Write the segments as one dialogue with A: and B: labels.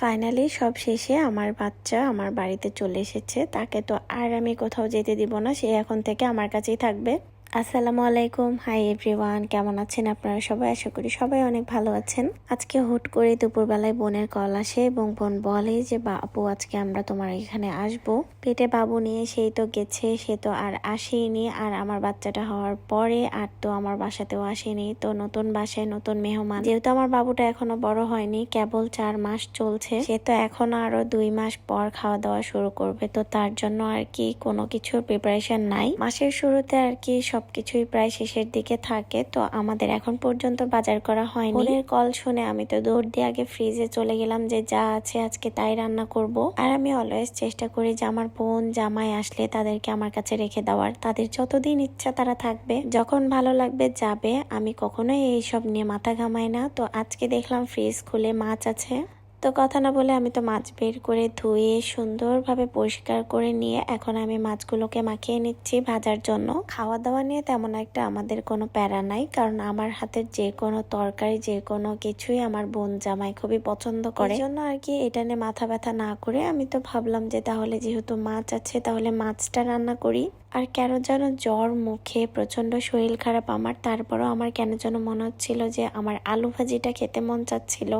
A: Finally সব শেষে আমার বাচ্চা আমার বাড়িতে চলে এসেছে। তাকে তো আর আমি কোথাও যেতে দিব না, সে এখন থেকে আমার কাছেই থাকবে। আসসালামু আলাইকুম, হাই এভরিওয়ান, কেমন আছেন আপনারা সবাই? আশা করি সবাই অনেক ভালো আছেন। আজকে হুট করে দুপুরবেলায় বোনের কল আসে এবং বোন বলে যে আপু আজকে আমরা তোমার এখানে আসবো। পেটে বাবু নিয়ে সেই তো গেছে, সে তো আর আসেনি। আর আমার বাচ্চাটা হওয়ার পরে আর তো আমার বাসাতেও আসেনি। তো নতুন বাসায় নতুন মেহমান, যেহেতু আমার বাবুটা এখনো বড় হয়নি, কেবল 4 মাস চলছে, সে তো এখনো আরো 2 মাস পর খাওয়া দাওয়া শুরু করবে। তো তার জন্য আর কি কোনো কিছু প্রিপারেশন নাই। মাসের শুরুতে আর কি সবকিছুই প্রায় শেষের দিকে থাকে। তো আমাদের এখন পর্যন্ত বাজার করা হয়নি। বোনের কল শুনে আমি তো দৌড় দিয়ে আগে ফ্রিজে চলে গেলাম যে যা আছে আজকে তাই রান্না করব। আর আমি অলওয়েজ চেষ্টা করি যে আমার বোন জামাই আসলে তাদেরকে আমার কাছে রেখে দেওয়ার। তাদের যতদিন ইচ্ছা তারা থাকবে, যখন ভালো লাগবে যাবে। আমি কখনোই এইসব নিয়ে মাথা ঘামাই না। তো আজকে দেখলাম ফ্রিজ খুলে মাছ আছে। তো কথা না বলে আমি তো মাছ বের করে ধুয়ে সুন্দরভাবে পরিষ্কার করে নিয়ে এখন আমি মাছগুলোকে মাখিয়ে নিচ্ছি ভাজার জন্য। খাওয়া দাওয়া নিয়ে তেমন একটা আমাদের কোনো প্যারা নাই, কারণ আমার হাতের যে কোনো তরকারি যে কোনো কিছুই আমার বোন জামাই খুবই পছন্দ করে। এই জন্য আর কি এটা নিয়ে মাথা ব্যথা না করে আমি তো ভাবলাম যে তাহলে যেহেতু মাছ আছে তাহলে মাছটা রান্না করি। আর কেন যেন জ্বর, মুখে প্রচন্ড শরীর খারাপ আমার, তারপরও আমার কেন যেন মনে হচ্ছিল যে আমার আলু ভাজিটা খেতে মন চাচ্ছিল।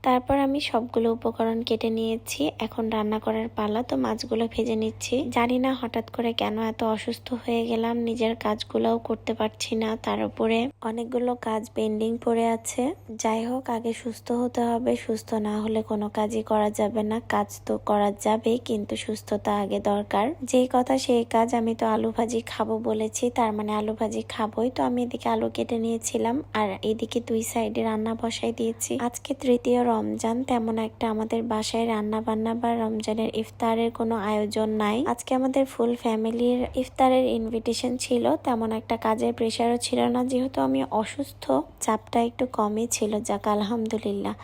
A: তারপর আমি সবগুলো উপকরণ কেটে নিয়েছি, এখন রান্না করার পালা। তো মাছগুলো ভেজে নিচ্ছি। জানি না হঠাৎ করে কেন এত অসুস্থ হয়ে গেলাম, নিজের কাজগুলোও করতে পারছি না, তার উপরে অনেকগুলো কাজ পেন্ডিং পড়ে আছে। যাই হোক, আগে সুস্থ হতে হবে, সুস্থ না হলে কোনো কাজই করা যাবে না। কাজ তো করা যাবে কিন্তু সুস্থতা আগে দরকার। যেই কথা সেই কাজ। আমি তো আলু ভাজি খাবো বলেছি, তার মানে আলু ভাজি খাবোই। তো আমি এদিকে আলু কেটে নিয়েছিলাম আর এদিকে 2 সাইডে রান্না বসাই দিয়েছি। আজকে তৃতীয় রমজান, তেমন একটা আমাদের বাসায় রান্না বান্না বা রমজানের ইফতারের কোনো আয়োজন নাই। আজকে আমাদের ফুল ফ্যামিলির ইফতারের ইনভিটেশন ছিল, তেমন একটা কাজের প্রেশারও ছিল না। যেহেতু আমি অসুস্থ, চাপটা একটু কমই ছিল, যাক আলহামদুলিল্লাহ।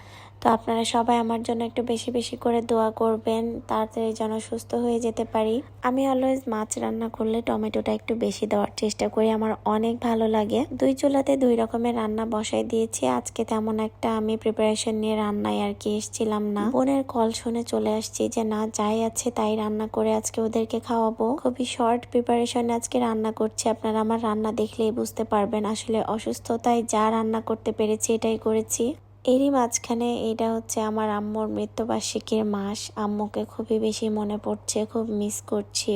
A: তো আপনারা সবাই আমার জন্য একটু বেশি বেশি করে দোয়া করবেন, তাড়াতাড়ি যেন সুস্থ হয়ে যেতে পারি। আমি অলওয়েজ মাছ রান্না করলে টমেটোটা একটু বেশি দেওয়ার চেষ্টা করি, আমার অনেক ভালো লাগে। 2 চুলাতে 2 রকমের রান্না বসাই দিয়েছি। আজকে তেমন একটা আমি প্রিপারেশন নিয়ে রান্নায় আর কি এসেছিলাম না। বোনের কল শুনে চলে আসছি যে না, যাই আছে তাই রান্না করে আজকে ওদেরকে খাওয়াবো। খুবই শর্ট প্রিপারেশন আজকে রান্না করছি। আপনারা আমার রান্না দেখলেই বুঝতে পারবেন আসলে অসুস্থতায় যা রান্না করতে পেরেছি এটাই করেছি। এরই মাঝখানে এটা হচ্ছে আমার আম্মুর মৃত্যুবার্ষিকীর মাস। আম্মুকে খুবই বেশি মনে পড়ছে, খুব মিস করছি।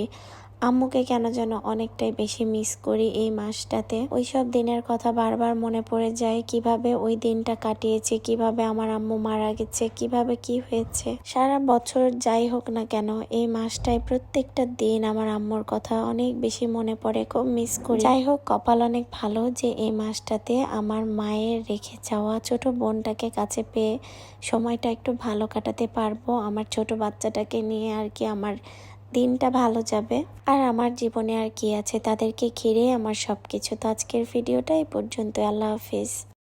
A: আম্মুকে কেন যেন অনেকটাই বেশি মিস করি এই মাসটাতে। ওইসব দিনের কথা বারবার মনে পড়ে যায়, কিভাবে ওই দিনটা কাটিয়েছি, কিভাবে আমার আম্মু মারা গেছে, কিভাবে কি হয়েছে। সারা বছর যাই হোক না কেন এই মাসটায় প্রত্যেকটা দিন আমার আম্মুর কথা অনেক বেশি মনে পড়ে, খুব মিস করি। যাই হোক, কপাল অনেক ভালো যে এই মাসটাতে আমার মায়ের রেখে যাওয়া ছোট বোনটাকে কাছে পেয়ে সময়টা একটু ভালো কাটাতে পারবো। আমার ছোট বাচ্চাটাকে নিয়ে আর কি আমার দিনটা ভালো যাবে। আর আমার জীবনে আর কি আছে, তাদেরকে ঘিরে আমার সবকিছু। তো আজকের ভিডিওটা এই পর্যন্ত। আল্লাহ হাফিজ।